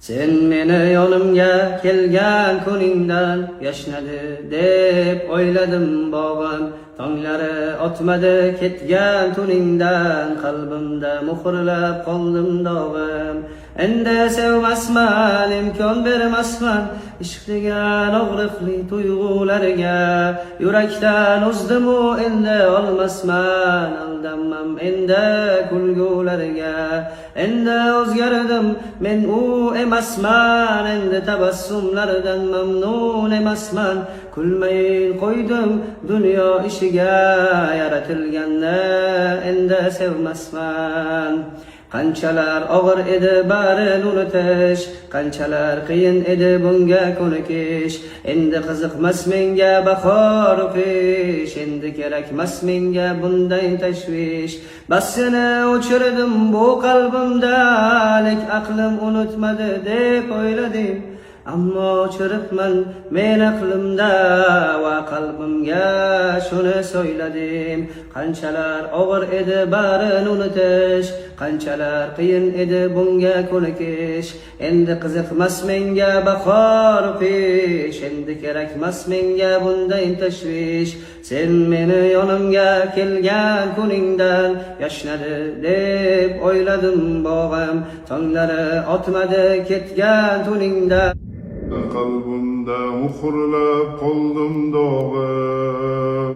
Sen meni yonimga kelgan kuningdan yashnadi deb o'yladim bog'im. Tonglari otmadi ketgan tuningdan, qalbimda muhrlab qoldim dog'im. Endi sevmasman, imkon bermasman ishq degan og'riqli tuyg'ularga. Yurakdan uzdimu endi olmasman, aldanmam endi kulgularga. Endi o'zgardim, men u emasman, endi tabassumlardan mamnun emasman. Kulmayin qo'ydim dunyo ishiga, yaratilganni endi sevmasman. Qanchalar og'ir edi barini unutish, qanchalar qiyin edi bunga ko'nikish. Endi qiziqmas menga bahor qish, endi kerakmas menga bunday tashvish. Bas seni o'chirdim bu qalbimda, lek aqlim unutmadi deb o'yladim. Ammo o'chiribman men aqlimda va qalbimga shuni so'yladim. Qanchalar og'ir edi barini unutish, qanchalar qiyin edi bunga ko'nikish. Endi qiziqmas menga bahor qish, endi kerakmas menga bunday tashvish. Sen meni yonimga kelgan kuningdan yashnadi deb o'yladim bog'im. Tonglari otmadi ketgan tuningda, qalbimda muhrlab qoldim dog'im.